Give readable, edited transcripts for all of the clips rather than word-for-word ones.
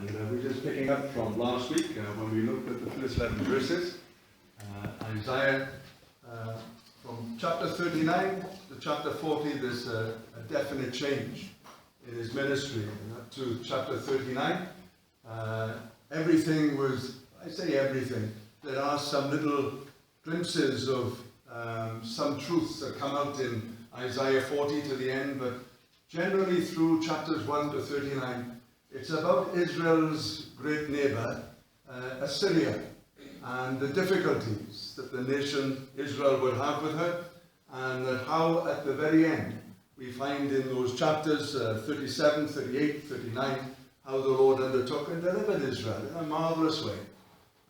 And we're just picking up from last week when we looked at the first 11 verses. Isaiah, from chapter 39 to chapter 40, there's a definite change in his ministry. To chapter 39, everything was, I say everything, there are some little glimpses of some truths that come out in Isaiah 40 to the end, but generally through chapters 1 to 39, it's about Israel's great neighbour, Assyria, and the difficulties that the nation Israel will have with her, and that how at the very end we find in those chapters 37, 38, 39, how the Lord undertook and delivered Israel in a marvellous way.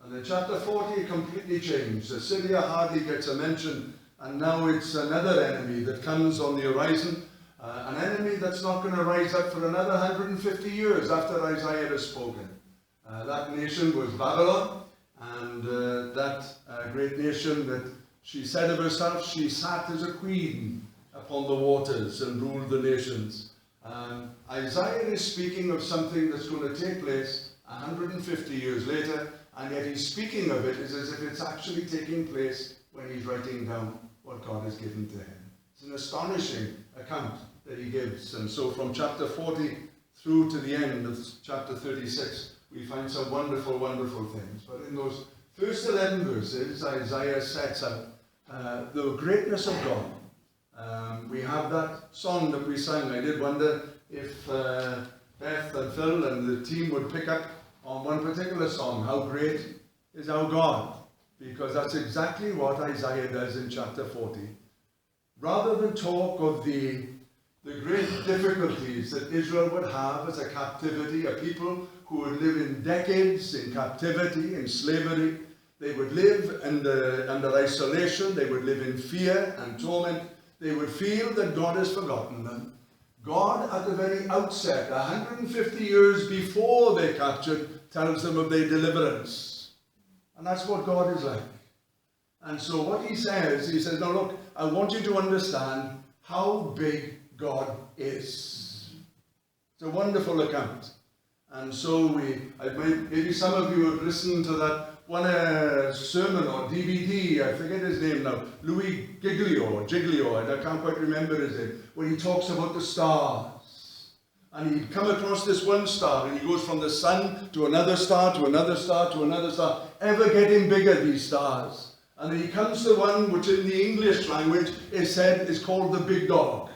And in chapter 40 it completely changed. Assyria hardly gets a mention, and now it's another enemy that comes on the horizon. An enemy that's not going to rise up for another 150 years after Isaiah has spoken. That nation was Babylon, and that great nation that she said of herself, she sat as a queen upon the waters and ruled the nations. Isaiah is speaking of something that's going to take place 150 years later, and yet he's speaking of it as if it's actually taking place when he's writing down what God has given to him. It's an astonishing account that he gives. And so from chapter 40 through to the end of chapter 36, we find some wonderful, wonderful things. But in those first 11 verses, Isaiah sets out the greatness of God. We have that song that we sang. I did wonder if Beth and Phil and the team would pick up on one particular song, How Great is Our God, because that's exactly what Isaiah does in chapter 40. Rather than talk of the great difficulties that Israel would have as a captivity, a people who would live in decades in captivity, in slavery. They would live under isolation. They would live in fear and torment. They would feel that God has forgotten them. God, at the very outset, 150 years before they're captured, tells them of their deliverance. And that's what God is like. And so what he says, no, look, I want you to understand how big God is. It's a wonderful account. And so maybe some of you have listened to that one sermon or DVD, I forget his name now, Louis Giglio, I can't quite remember his name, where he talks about the stars. And he'd come across this one star, and he goes from the sun to another star, to another star, to another star, ever getting bigger, these stars. And then he comes to one which in the English language is called the Big Dog.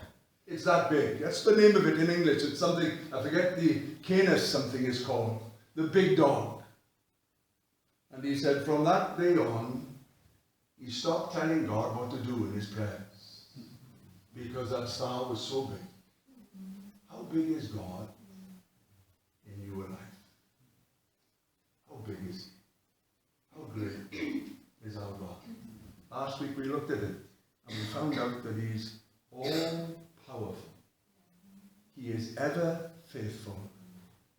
It's that big. That's the name of it in English. It's something, I forget the Canis something is called. The Big Dog. And he said from that day on, he stopped telling God what to do in his prayers. Because that star was so big. How big is God in your life? How big is he? How great is our God? Last week we looked at it, and we found out that he's all-powerful. He is ever faithful,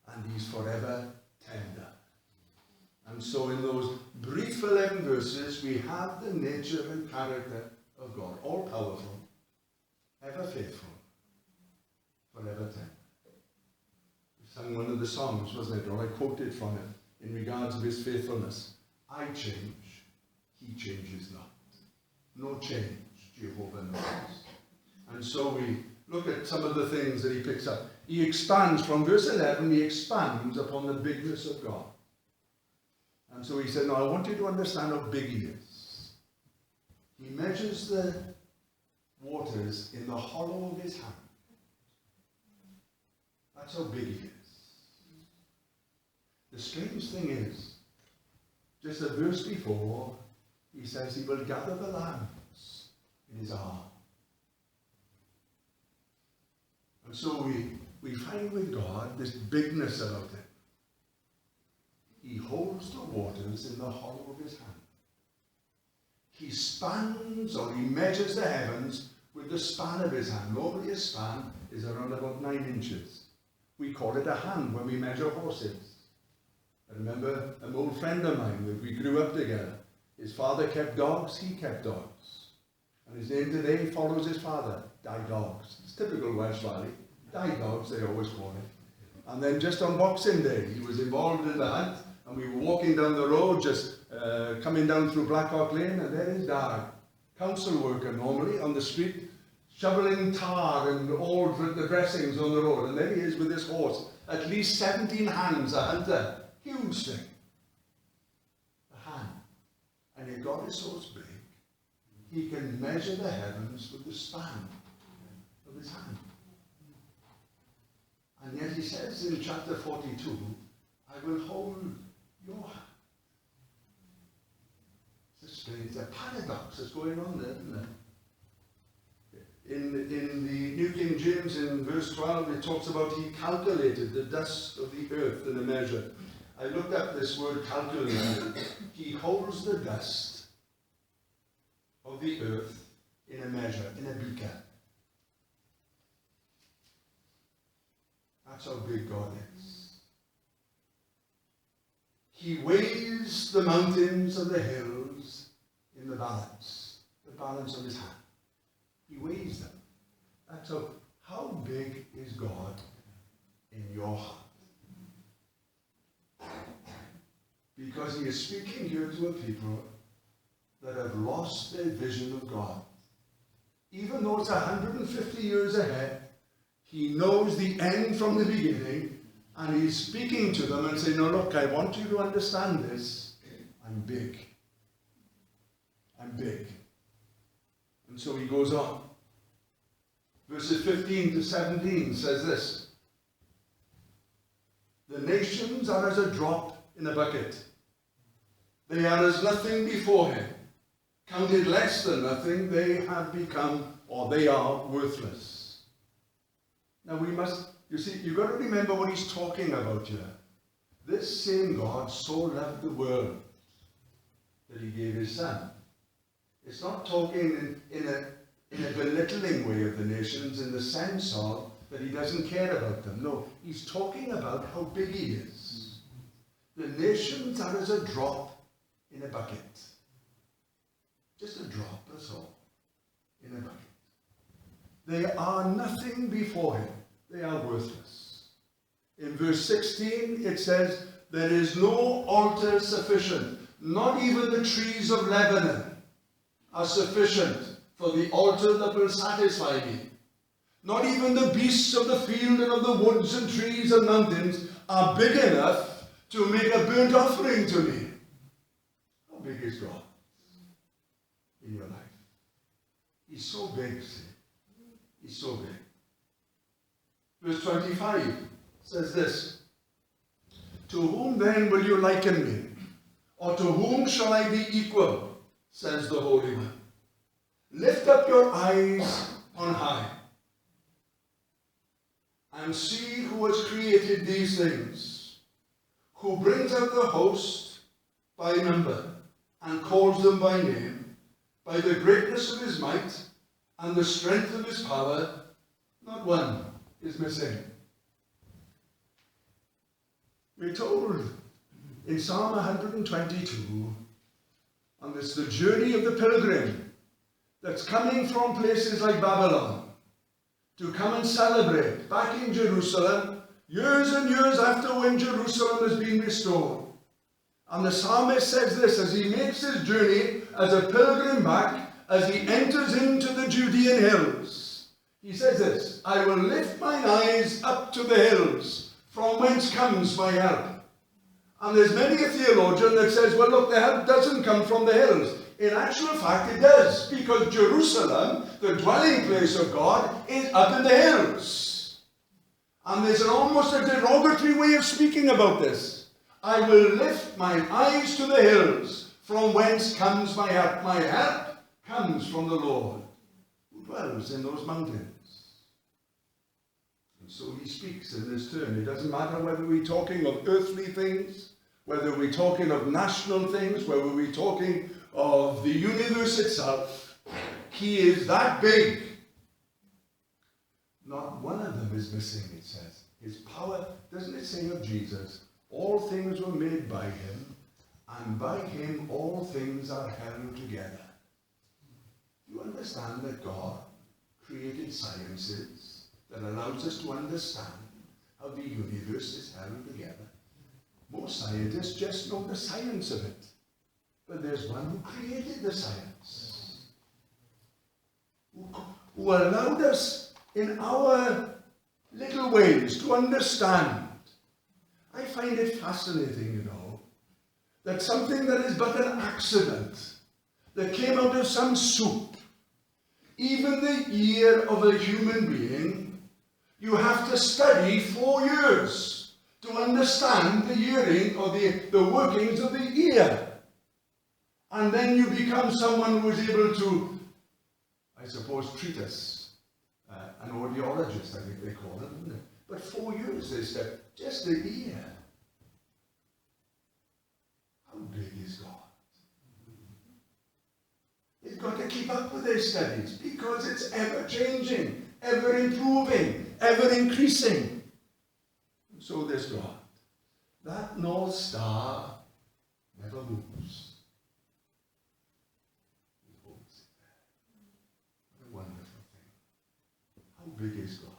and he's forever tender. And so in those brief 11 verses, we have the nature and character of God. All-powerful, ever faithful, forever tender. We sang one of the songs, wasn't it? Or I quoted from it in regards to his faithfulness. I change, he changes not. No change, Jehovah knows. And so we look at some of the things that he picks up. He expands, from verse 11, he expands upon the bigness of God. And so he said, no, I want you to understand how big he is. He measures the waters in the hollow of his hand. That's how big he is. The strange thing is, just a verse before, he says he will gather the lambs in his arm. And so we find with God this bigness about him. He holds the waters in the hollow of his hand. He spans, or he measures the heavens with the span of his hand. Normally a span is around about 9 inches. We call it a hand when we measure horses. I remember an old friend of mine that we grew up together. His father kept dogs, he kept dogs. And his name today follows his father, Die Dogs. It's typical Welsh Valley. Die Dogs, they always call it. And then just on Boxing Day, he was involved in the hunt, and we were walking down the road, just coming down through Blackhawk Lane, and there is Dad, council worker normally, on the street, shoveling tar and all the dressings on the road. And there he is with his horse, at least 17 hands, a hunter, huge thing. A hand. And he got his horse big, he can measure the heavens with the span of his hand. And yet he says in chapter 42, I will hold your hand. It's a paradox that's going on there, isn't it? In the New King James, in verse 12, it talks about he calculated the dust of the earth in a measure. I looked up this word calculated. He holds the dust of the earth in a measure, in a beaker. That's how big God is. He weighs the mountains and the hills in the balance of his hand. He weighs them. That's how big is God in your heart? Because he is speaking here to a people that have lost their vision of God. Even though it's 150 years ahead, he knows the end from the beginning, and he's speaking to them and saying, no, look, I want you to understand this. I'm big. I'm big. And so he goes on. Verses 15 to 17 says this. The nations are as a drop in a bucket. They are as nothing before him. Counted less than nothing, they have become, or they are worthless. Now we must, you see, you've got to remember what he's talking about here. This same God so loved the world that he gave his son. It's not talking in a belittling way of the nations in the sense of that he doesn't care about them. No, he's talking about how big he is. The nations are as a drop in a bucket. Just a drop, that's all, in a bucket. They are nothing before him. They are worthless. In verse 16 it says, there is no altar sufficient. Not even the trees of Lebanon are sufficient for the altar that will satisfy me. Not even the beasts of the field and of the woods and trees and mountains are big enough to make a burnt offering to me. How big is God in your life? He's so big, see. He's so big. Verse 25 says this. To whom then will you liken me? Or to whom shall I be equal? Says the Holy One. Lift up your eyes on high and see who has created these things, who brings out the host by number and calls them by name, by the greatness of his might and the strength of his power. Not one is missing. We're told in Psalm 122, and it's the journey of the pilgrim that's coming from places like Babylon to come and celebrate back in Jerusalem, years and years after when Jerusalem has been restored. And the psalmist says this as he makes his journey as a pilgrim back, as he enters into the Judean hills. He says this, I will lift mine eyes up to the hills, from whence comes my help. And there's many a theologian that says, well look, the help doesn't come from the hills. In actual fact it does, because Jerusalem, the dwelling place of God, is up in the hills. And there's almost a derogatory way of speaking about this. I will lift mine eyes to the hills, from whence comes my help. My help comes from the Lord, who dwells in those mountains. And so he speaks in this term. It doesn't matter whether we're talking of earthly things, whether we're talking of national things, whether we're talking of the universe itself. He is that big. Not one of them is missing, it says. His power, doesn't it say of Jesus, all things were made by him, and by him all things are held together. Do you understand that God created sciences that allows us to understand how of the universe is held together. Most scientists just know the science of it. But there's one who created the science, who allowed us in our little ways to understand. I find it fascinating, that something that is but an accident, that came out of some soup, even the ear of a human being, you have to study 4 years to understand the hearing or the workings of the ear. And then you become someone who is able to, I suppose, treat us. An audiologist, I think they call them, isn't it? But 4 years, they said, just the ear. How big is God? They've got to keep up with their studies because it's ever changing, ever improving, ever increasing. And so there's God. That North Star never moves. How big is God?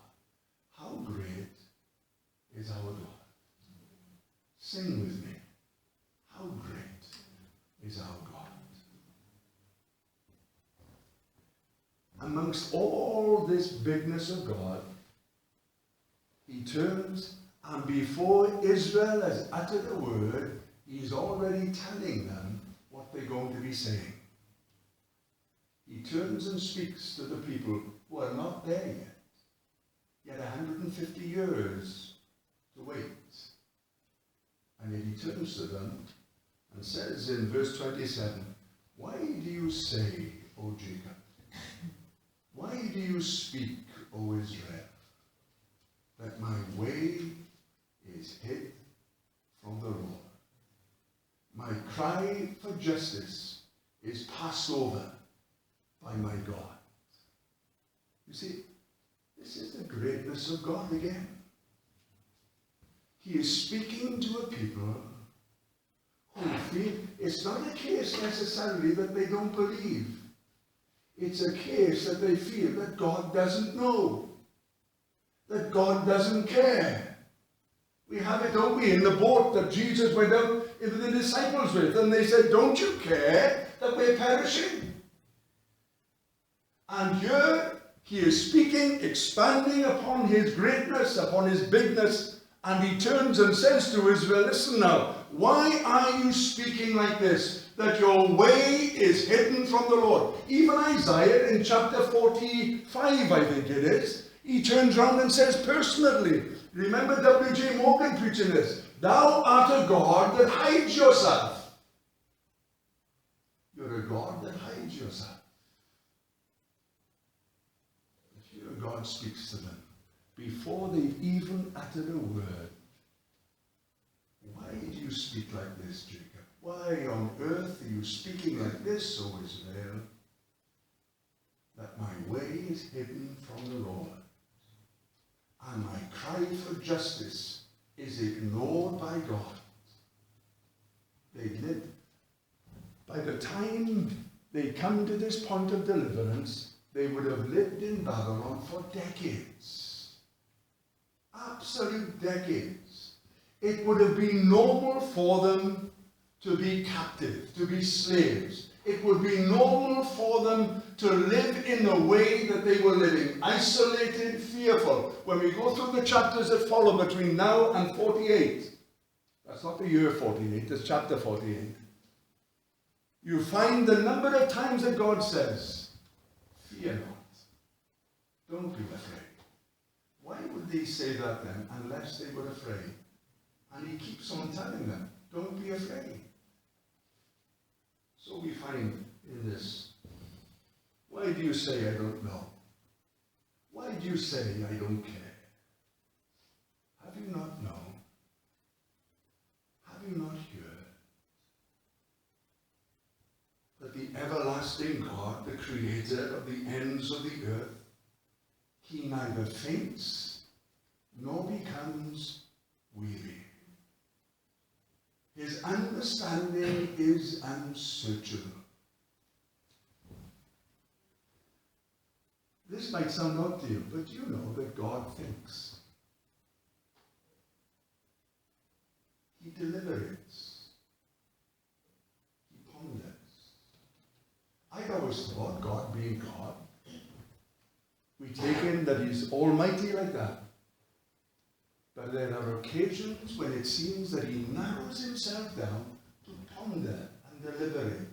How great is our God? Sing with me. How great is our God? Amongst all this bigness of God, he turns, and before Israel has uttered a word, he's already telling them what they're going to be saying. He turns and speaks to the people who are not there yet. Yet 150 years to wait. And yet he turns to them and says in verse 27, why do you say, O Jacob? Why do you speak, O Israel, that my way is hid from the Lord? My cry for justice is passed over by my God. You see, this is the greatness of God again. He is speaking to a people who feel it's not a case necessarily that they don't believe. It's a case that they feel that God doesn't know, that God doesn't care. We have it, don't we, in the boat that Jesus went out with the disciples with, and they said, don't you care that we're perishing? And here he is speaking, expanding upon his greatness, upon his bigness, and he turns and says to Israel, listen now, why are you speaking like this? That your way is hidden from the Lord. Even Isaiah in chapter 45, I think it is, he turns around and says personally, remember W.J. Morgan preaching this, thou art a God that hides yourself. You're a God that hides yourself. Here God speaks to them before they've even uttered a word. Why do you speak like this, Jacob? Why on earth are you speaking like this, O Israel? That my way is hidden from the Lord, and my cry for justice is ignored by God. They live. By the time they come to this point of deliverance, they would have lived in Babylon for decades. Absolute decades. It would have been normal for them to be captive, to be slaves. It would be normal for them to live in the way that they were living, isolated, fearful. When we go through the chapters that follow between now and 48, that's not the year 48, it's chapter 48, you find the number of times that God says, fear not, don't be afraid. Why would they say that then, unless they were afraid? And he keeps on telling them, don't be afraid. So we find in this, why do you say I don't know? Why do you say I don't care? Have you not known? Have you not heard? That the everlasting God, the creator of the ends of the earth, he neither faints nor becomes weary. His understanding is unsearchable. This might sound odd to you, but you know that God thinks. deliberates. He ponders. I've always thought, God being God, we take in that he's almighty like that. But there are occasions when it seems that he narrows himself down to ponder and deliberate.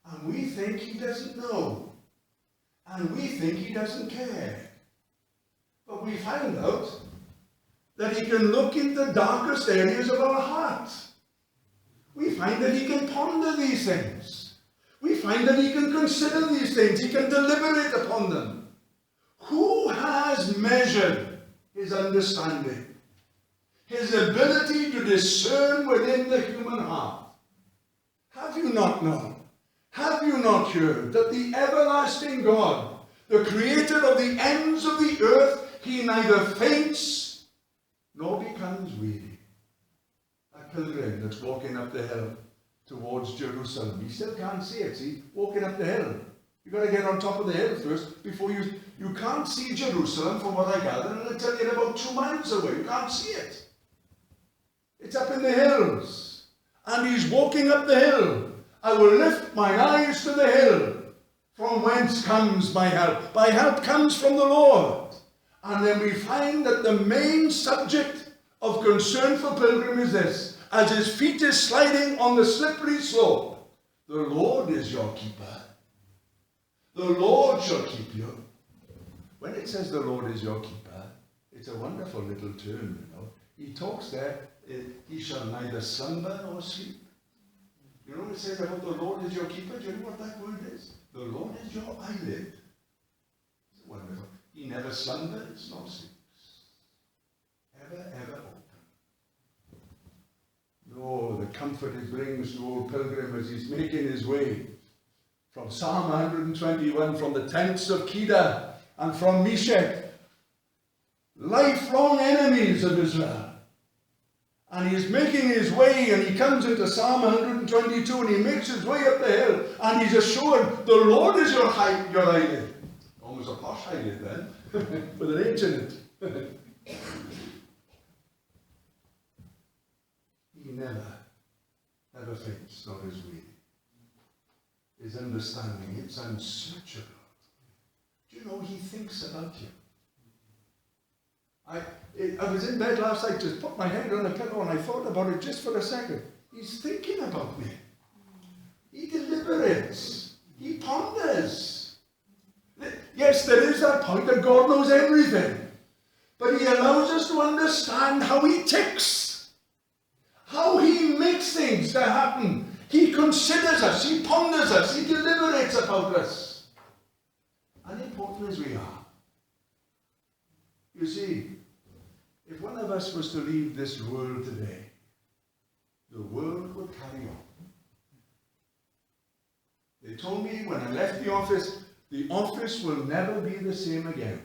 And we think he doesn't know. And we think he doesn't care. But we find out that he can look in the darkest areas of our heart. We find that he can ponder these things. We find that he can consider these things. He can deliberate upon them. Who has measured his understanding? His ability to discern within the human heart? Have you not known? Have you not heard that the everlasting God, the creator of the ends of the earth, he neither faints nor becomes weary? A pilgrim that's walking up the hill towards Jerusalem, he still can't see it, see, walking up the hill. You've got to get on top of the hill first before you can't see Jerusalem from what I gather until you're about 2 miles away. You can't see it. It's up in the hills. And he's walking up the hill. I will lift mine eyes to the hill. From whence comes my help? My help comes from the Lord. And then we find that the main subject of concern for Pilgrim is this. As his feet is sliding on the slippery slope, the Lord is your keeper. The Lord shall keep you. When it says the Lord is your keeper, it's a wonderful little term, you know. He talks there, he shall neither slumber nor sleep. You know what it says about the Lord is your keeper? Do you know what that word is? The Lord is your eyelid. It's wonderful. He never slumbers nor sleeps. Ever, ever open. Oh, the comfort it brings to old Pilgrim as he's making his way from Psalm 121, from the tents of Kedar and from Meshach, lifelong enemies of Israel. And he's making his way, and he comes into Psalm 122, and he makes his way up the hill, and he's assured, the Lord is your eyelid. Almost a posh eyelid then, with an H in it. He never faints, nor is weary. His understanding, it's unsearchable. Do you know he thinks about you? I was in bed last night, just put my head on the pillow, and I thought about it just for a second. He's thinking about me. He deliberates. He ponders. Yes, there is that point that God knows everything. But he allows us to understand how he ticks. How he makes things to happen. He considers us. He ponders us. He deliberates about us. Unimportant as we are. You see, if one of us was to leave this world today, the world would carry on. They told me when I left the office will never be the same again.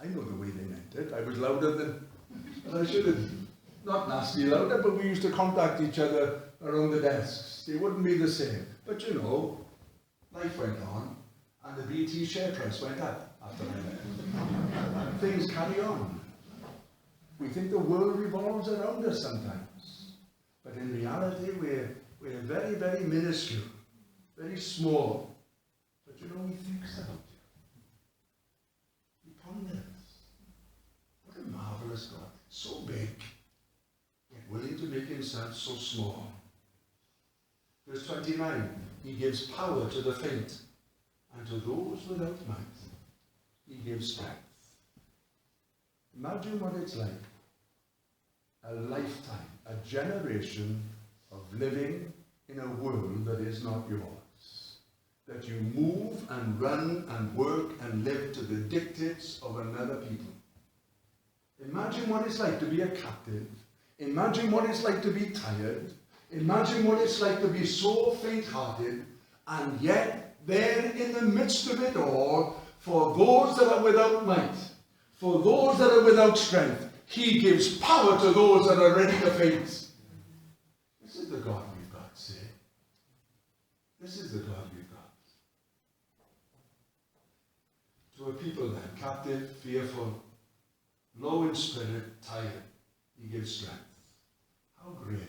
I know the way they meant it. I was louder than I should have been. Not nasty louder, but we used to contact each other around the desks. They wouldn't be the same. But you know, life went on, and the BT share price went up after I left. Things carry on. We think the world revolves around us sometimes. But in reality, we're very, very minuscule, very small. But you know, he thinks about you. He ponders. What a marvelous God. So big, yet willing to make himself so small. Verse 29, he gives power to the faint, and to those without might, he gives strength. Imagine what it's like. A lifetime, a generation of living in a world that is not yours. That you move and run and work and live to the dictates of another people. Imagine what it's like to be a captive. Imagine what it's like to be tired. Imagine what it's like to be so faint-hearted, and yet there in the midst of it all, for those that are without might, for those that are without strength, he gives power to those that are ready to faint. This is the God we've got, see? This is the God we've got. To a people then, captive, fearful, low in spirit, tired, he gives strength. How great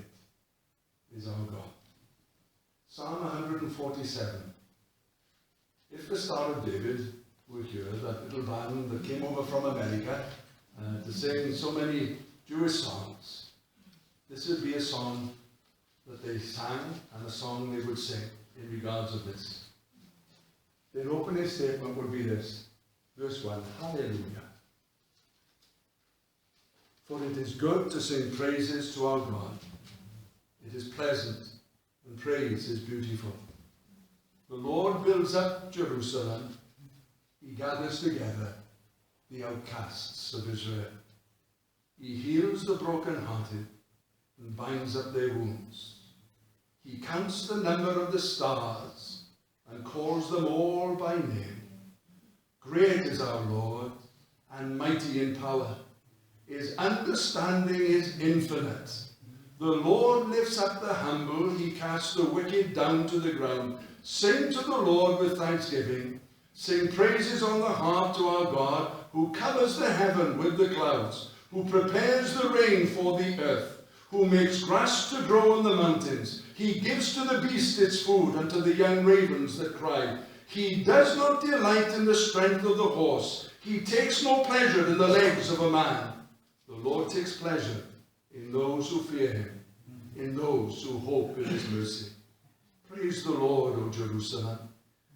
is our God. Psalm 147. If the Star of David were here, that little band that came over from America to sing so many Jewish songs, this would be a song that they sang and a song they would sing in regards of this. Their opening statement would be this, verse 1, Hallelujah. For it is good to sing praises to our God. It is pleasant, and praise is beautiful. The Lord builds up Jerusalem. He gathers together the outcasts of Israel. He heals the brokenhearted and binds up their wounds. He counts the number of the stars and calls them all by name. Great is our Lord and mighty in power. His understanding is infinite. The Lord lifts up the humble. He casts the wicked down to the ground. Sing to the Lord with thanksgiving. Sing praises on the harp to our God, who covers the heaven with the clouds, who prepares the rain for the earth, who makes grass to grow on the mountains. He gives to the beast its food, and to the young ravens that cry. He does not delight in the strength of the horse. He takes no pleasure in the legs of a man. The Lord takes pleasure in those who fear him, in those who hope in his mercy. Praise the Lord, O Jerusalem.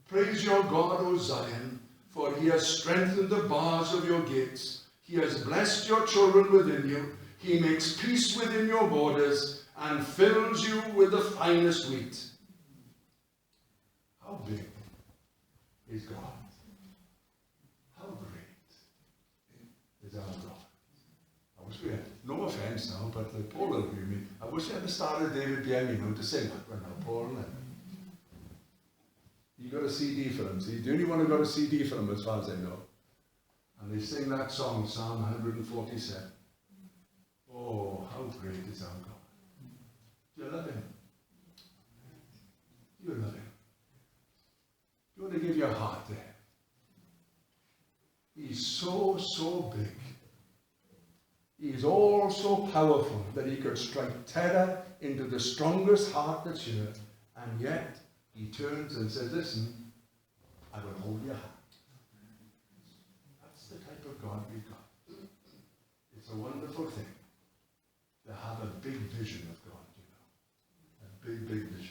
Praise your God, O Zion, for he has strengthened the bars of your gates. He has blessed your children within you. He makes peace within your borders and fills you with the finest wheat. How big is God? How great is our God? I wish we had, no offense now, but like Paul will agree with me. I wish we had the Star of David behind me now to sing that right now, Paul. You got a CD for him. See, the only one who got a CD for him as far as I know. And they sing that song, Psalm 147. Oh, how great is our God. Do you love him? You love him. You want to give your heart there. He's so, so big. He's all so powerful that he could strike terror into the strongest heart that's here. And yet, he turns and says, listen, I will hold your hand. That's the type of God we've got. It's a wonderful thing to have a big vision of God, you know. A big, big vision.